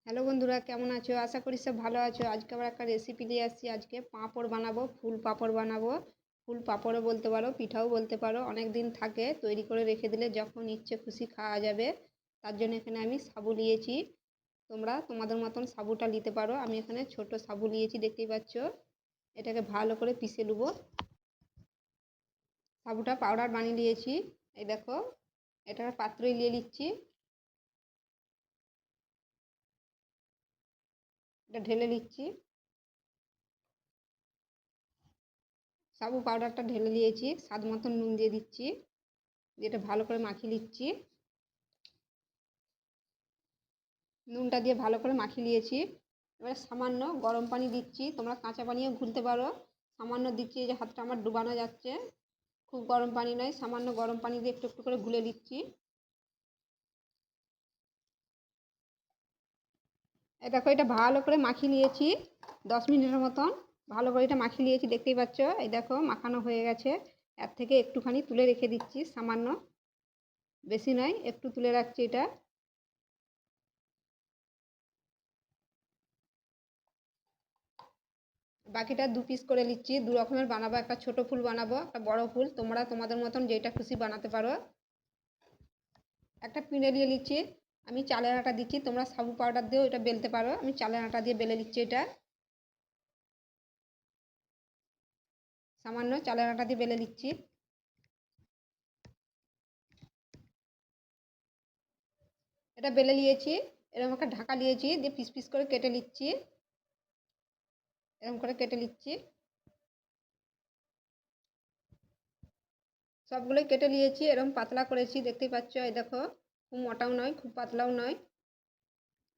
Hello বন্ধুরা, কেমন আছো? আশা করি সব ভালো আছো। আজকে আবার একটা রেসিপি নিয়ে আসছি। আজকে পাঁপড় বানাবো, ফুল পাঁপড় বানাবো। ফুল পাঁপড়ও বলতে পারো, পিঠাও বলতে পারো। অনেক দিন থাকে, তৈরি করে রেখে দিলে যখন ইচ্ছে খুশি খাওয়া যাবে। তার জন্য এখানে আমি সাবু নিয়েছি। তোমরা তোমাদের মতন সাবুটা নিতে পারো। আমি এখানে ছোট সাবু নিয়েছি, দেখতেই পাচ্ছ। এটাকে ভালো করে পিষে নেবো। সাবুটা পাউডার বানিয়ে নিয়েছি। এই দেখো, এটা পাত্রে নিয়ে নিচ্ছি। এটা ঢেলে নিচ্ছি। সাবু পাউডারটা ঢেলে দিয়েছি, স্বাদ মতন নুন দিয়ে দিচ্ছি, দিয়ে এটা ভালো করে মাখিয়ে নিচ্ছি। নুনটা দিয়ে ভালো করে মাখিয়ে নিয়েছি। এবার সামান্য গরম পানি দিচ্ছি, তোমরা কাঁচা পানিও গুলতে পারো। সামান্য দিচ্ছি, এই যে হাতটা আমার ডুবানো যাচ্ছে। খুব গরম পানি নয়, সামান্য গরম পানি দিয়ে একটু একটু করে গুলে দিচ্ছি। এই দেখো, এটা ভালো করে মাখিয়ে নিয়েছি 10 মিনিটের মতন। ভালো করে এটা মাখিয়ে নিয়েছি, দেখতেই পাচ্ছ। এই দেখো, মাখানো হয়ে গেছে। এর থেকে একটুখানি তুলে রেখে দিচ্ছি, সামান্য, বেশি নয়, একটু তুলে রাখছি এটা। বাকিটা 2 পিস করে নিচ্ছি। 2 রকমের বানাবো, একটা ছোট ফুল বানাবো, একটা বড় ফুল। তোমরা তোমাদের মতন যেটা খুশি বানাতে পারো। একটা পিঁড়ে নিয়ে নিচ্ছি। আমি চালের আটা দিচ্ছি, তোমরা সাবু পাউডার দিয়েও এটা বেলতে পারো। আমি চালের আটা দিয়ে বেলে নিচ্ছি এটা। সামান্য চালের আটা দিয়ে বেলে নিচ্ছি। এটা বেলে নিয়েছি। এরকম একটা ঢাকা নিয়েছি, দিয়ে পিস পিস করে কেটে নিচ্ছি। এরকম করে কেটে নিচ্ছি। সবগুলোই কেটে নিয়েছি, এরকম পাতলা করেছি, দেখতেই পাচ্ছ। এই দেখো, খুব মোটাও নয়, খুব পাতলাও নয়।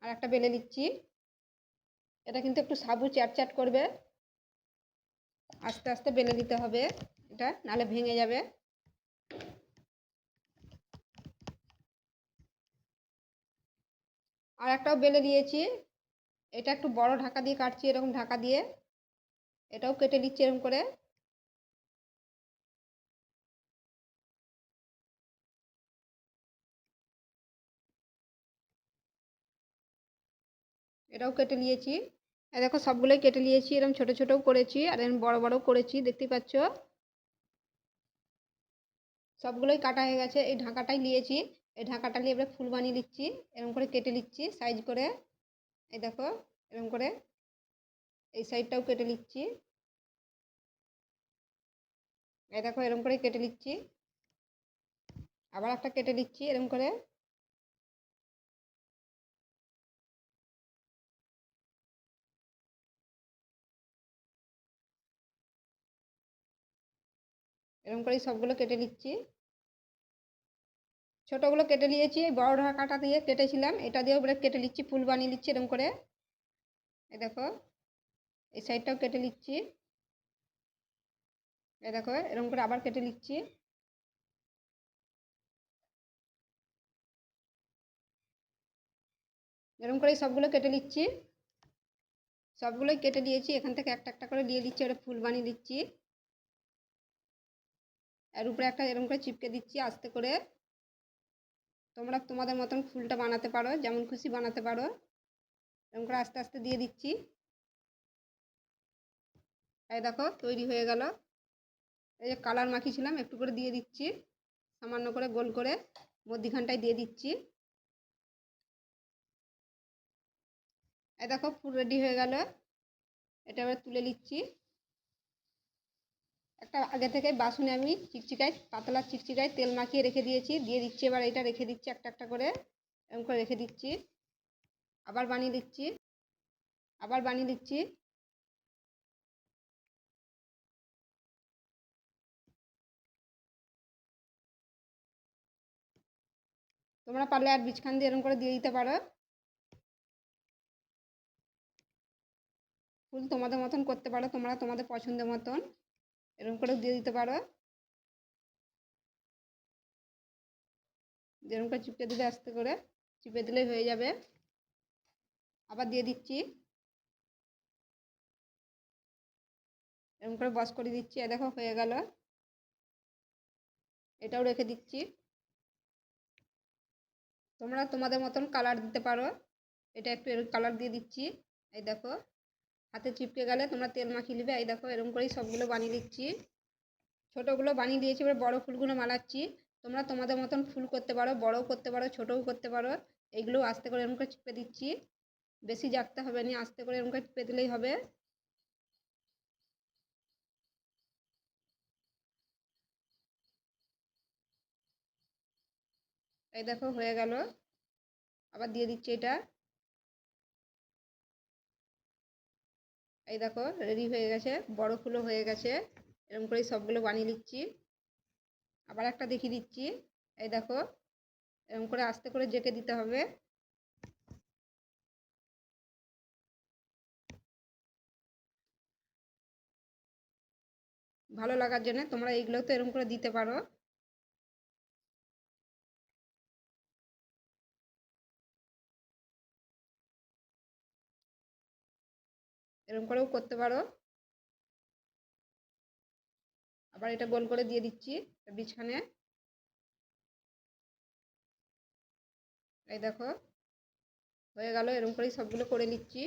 আর একটা বেলে নিচ্ছি। এটা কিন্তু একটু সাবু চ্যাট চ্যাট করবে, আস্তে আস্তে বেলে দিতে হবে এটা, নাহলে ভেঙে যাবে। আর একটাও বেলে দিয়েছি। এটা একটু বড় ঢাকা দিয়ে কাটছি, এরকম ঢাকা দিয়ে। এটাও কেটে নিচ্ছি এরকম করে। এটাও কেটে নিয়েছি। এই দেখো, সবগুলোই কেটে নিয়েছি, এরকম ছোট ছোটও করেছি আর এরকম বড় বড়ও করেছি, দেখতেই পাচ্ছ। সবগুলোই কাটা হয়ে গেছে। এই ঢাকাটাই নিয়েছি। এই ঢাকাটা নিয়ে এবার ফুল বানিয়ে নিচ্ছি। এরকম করে কেটে নিচ্ছি সাইজ করে। এই দেখো, এরকম করে এই সাইডটাও কেটে নিচ্ছি। এই দেখো, এরকম করে কেটে নিচ্ছি। আবার একটা কেটে নিচ্ছি এরকম করে। এরকম করেই সবগুলো কেটে নিচ্ছি। ছোটোগুলো কেটে নিয়েছি, এই বড় ঢাকাটা দিয়ে কেটেছিলাম, এটা দিয়েও এবারে কেটে নিচ্ছি, ফুল বানিয়ে নিচ্ছি এরকম করে। এই দেখো, এই সাইডটাও কেটে নিচ্ছি। এই দেখো, এরকম করে আবার কেটে নিচ্ছি। এরকম করেই সবগুলো কেটে নিচ্ছি। সবগুলোই কেটে দিয়েছি, এখান থেকে একটা একটা করে দিয়ে দিচ্ছি, ওটা ফুল বানিয়ে দিচ্ছি। আর উপরে একটা এরকম করে চিপকে দিচ্ছি আস্তে করে। তোমরা তোমাদের মতন ফুলটা বানাতে পারো, যেমন খুশি বানাতে পারো। এরকম করে আস্তে আস্তে দিয়ে দিচ্ছি। এই দেখো, তৈরি হয়ে গেল। এই যে কালার মাখিয়েছিলাম, একটু করে দিয়ে দিচ্ছি, সামান্য করে গোল করে মধ্যিখানটায় দিয়ে দিচ্ছি। এই দেখো, ফুল রেডি হয়ে গেল। এটা এবার তুলে নিচ্ছি। একটা আগে থেকে বাসনে আমি চিকচিকায়, পাতলা চিকচিকায় তেল মাখিয়ে রেখে দিয়েছি, দিয়ে দিচ্ছি। এবার এটা রেখে দিচ্ছি একটা একটা করে, এরকম করে রেখে দিচ্ছি। আবার বানিয়ে দিচ্ছি। আবার বানিয়ে দিচ্ছি। তোমরা পারলে আর বীজখান দিয়ে এরকম করে দিয়ে দিতে পারো। ফুল তোমাদের মতন করতে পারো, তোমরা তোমাদের পছন্দের মতন এরকম করেও দিয়ে দিতে পারো। যেরকম করে চিপে দিলে, আস্তে করে চিপে দিলেই হয়ে যাবে। আবার দিয়ে দিচ্ছি। এরকম করে বস করে দিচ্ছি। দেখো, হয়ে গেল। এটাও রেখে দিচ্ছি। তোমরা তোমাদের মতন কালার দিতে পারো। এটা একটু এর কালার দিয়ে দিচ্ছি। এই দেখো হাতে চিপকে গেলে তোমরা তেল মাখিয়ে নেবে। এই দেখো এরকম করেই সবগুলো বানিয়ে দিচ্ছি। ছোটোগুলো বানিয়ে দিয়েছি, এবার বড়ো ফুলগুলো মালাচ্ছি। তোমরা তোমাদের মতন ফুল করতে পারো, বড়ও করতে পারো, ছোটোও করতে পারো। এইগুলো আস্তে করে এরকম করে চিপে দিচ্ছি, বেশি জাগতে হবে না, আস্তে করে এরকম করে চিপে দিলেই হবে। এই দেখো হয়ে গেল, আবার দিয়ে দিচ্ছি এটা। এই দেখো রেডি হয়ে গেছে, বড় ফুলও হয়ে গেছে। এরকম করেই সবগুলো বানিয়ে নিচ্ছি। আবার একটা দেখিয়ে দিচ্ছি। এই দেখো এরকম করে আস্তে করে জেঁকে দিতে হবে। ভালো লাগার জন্য তোমরা এইগুলো তো এরকম করে দিতে পারো। এরকম করেও করতে পারো। আবার এটা গোল করে দিয়ে দিচ্ছি বিছখানে। এই দেখো হয়ে গেল, এরকম করেই সবগুলো করে নিচ্ছি।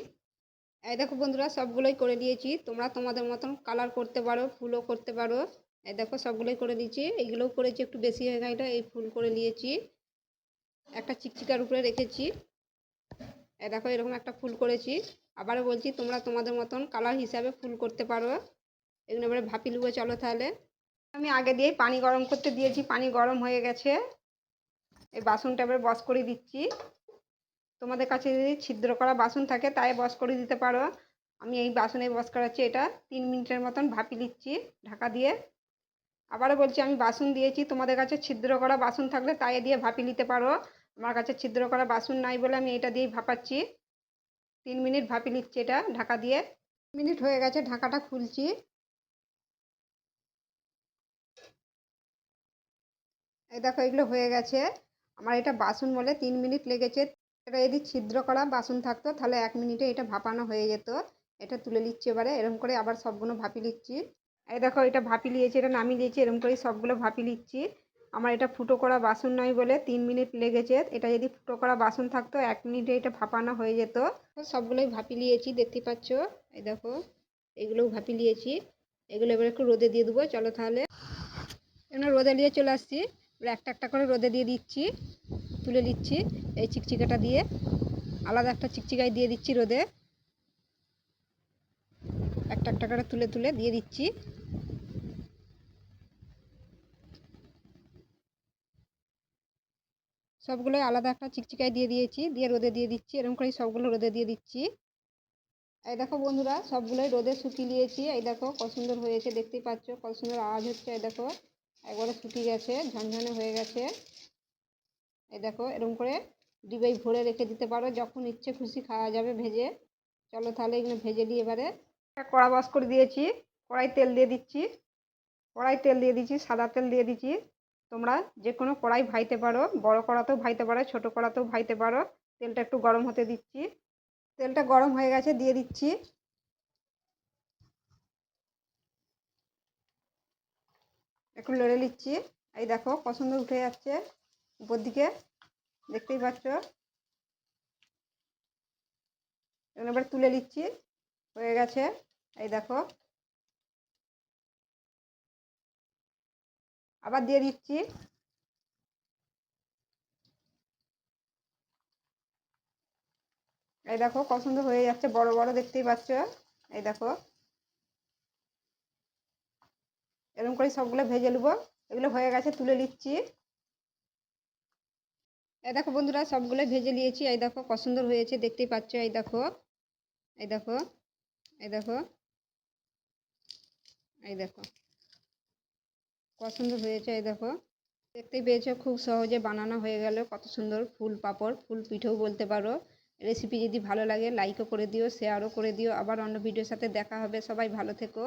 এই দেখো বন্ধুরা সবগুলোই করে দিয়েছি, তোমরা তোমাদের মতন কালার করতে পারো, ফুলও করতে পারো। এই দেখো সবগুলোই করে দিয়েছি, এইগুলোও করেছি, একটু বেশি হয়ে গেল, এই ফুল করে নিয়েছি, একটা চিকচিকার উপরে রেখেছি। এই দেখো এরকম একটা ফুল করেছি। আবারও বলছি তোমরা তোমাদের মতন কালার হিসাবে ফুল করতে পারো। এগুলো এবারে ভাপি নেবো, চলো তাহলে। আমি আগে দিয়ে পানি গরম করতে দিয়েছি, পানি গরম হয়ে গেছে। এই বাসনটা এবারে বস করে দিচ্ছি। তোমাদের কাছে যদি ছিদ্র করা বাসন থাকে তাই বস করে দিতে পারো। আমি এই বাসনে বস করাচ্ছি, এটা 3 মিনিটের মতন ভাপি নিচ্ছি ঢাকা দিয়ে। আবারও বলছি আমি বাসন দিয়েছি, তোমাদের কাছে ছিদ্র করা বাসন থাকলে তাই দিয়ে ভাপি নিতে পারো। আমার কাছে ছিদ্র করা বাসন নাই বলে আমি এটা দিয়েই ভাপাচ্ছি। 3 মিনিট ভাপি নিচ্ছি এটা ঢাকা দিয়ে। মিনিট হয়ে গেছে, ঢাকাটা খুলছি। এই দেখো এগুলো হয়ে গেছে। আমার এটা বাসন বলে 3 মিনিট লেগেছে। এটা যদি ছিদ্র করা বাসন থাকতো তাহলে 1 মিনিটে এটা ভাপানো হয়ে যেত। এটা তুলে নিচ্ছি এবারে, এরকম করে আবার সবগুলো ভাপি নিচ্ছি। এই দেখো এটা ভাপি নিয়েছি, এটা নামিয়ে দিয়েছি, এরকম করে সবগুলো ভাপি নিচ্ছি। আমার এটা ফুটো করা বাসন নয় বলে 3 মিনিট লেগেছে। এটা যদি ফুটো করা বাসন থাকতো 1 মিনিটে এটা ভাপানো হয়ে যেত। সবগুলোই ভাপি নিয়েছি দেখতে পাচ্ছ। এই দেখো এগুলোও ভাপি নিয়েছি। এগুলো এবার একটু রোদে দিয়ে দেবো, চলো তাহলে। এবার রোদে নিয়ে চলে আসছি। এবার একটা একটা করে রোদে দিয়ে দিচ্ছি, তুলে নিচ্ছি। এই চিকচিকাটা দিয়ে আলাদা একটা চিকচিকায় দিয়ে দিচ্ছি রোদে। একটা একটা করে তুলে তুলে দিয়ে দিচ্ছি। সবগুলোই আলাদা একটা চিকচিকায় দিয়ে দিয়েছি, দিয়ে রোদে দিয়ে দিচ্ছি। এরকম করেই সবগুলো রোদে দিয়ে দিচ্ছি। এই দেখো বন্ধুরা সবগুলোই রোদে শুকিয়ে নিয়েছি। এই দেখো কত সুন্দর হয়েছে, দেখতেই পাচ্ছ কত সুন্দর আওয়াজ হচ্ছে। এই দেখো একবারে শুকিয়ে গেছে, ঝনঝনে হয়ে গেছে। এই দেখো এরকম করে ডিবায় ভরে রেখে দিতে পারো, যখন ইচ্ছে খুশি খাওয়া যাবে ভেজে। চলো তাহলে এগুলো ভেজে দিই এবারে। কড়া বস করে দিয়েছি, কড়াই তেল দিয়ে দিচ্ছি। কড়াই তেল দিয়ে দিচ্ছি, সাদা তেল দিয়ে দিচ্ছি। তোমরা যে কোনো কড়াই ভাইতে পারো, বড় কড়াতেও ভাইতে পারো, ছোট কড়াতেও ভাইতে পারো। তেলটা একটু গরম হতে দিচ্ছি। তেলটা গরম হয়ে গেছে, দিয়ে দিচ্ছি। একটু নেড়ে নিচ্ছি। এই দেখো পছন্দ উঠে যাচ্ছে উপর দিকে, দেখতেই পাচ্ছ। এবার তুলে নিচ্ছি, হয়ে গেছে। এই দেখো আবার দিয়ে দিচ্ছি। এই দেখো পছন্দ হয়ে যাচ্ছে, বড় বড় দেখতেই পাচ্ছ। এই দেখো এরকম করে সবগুলো ভেজে নেবো। এগুলো হয়ে গেছে, তুলে নিচ্ছি। এই দেখো বন্ধুরা সবগুলো ভেজে নিয়েছি। এই দেখো কত সুন্দর হয়েছে, দেখতেই পাচ্ছ। এই দেখো, এই দেখো, এই দেখো, এই দেখো কত সুন্দর হয়েছে। এই দেখো দেখতেই পেয়েছো, খুব সহজে বানানো হয়ে গেল কত সুন্দর ফুল পাঁপড়, ফুল পিঠেও বলতে পারো। রেসিপি যদি ভালো লাগে লাইকও করে দিও, শেয়ারও করে দিও। আবার অন্য ভিডিওর সাথে দেখা হবে, সবাই ভালো থেকো।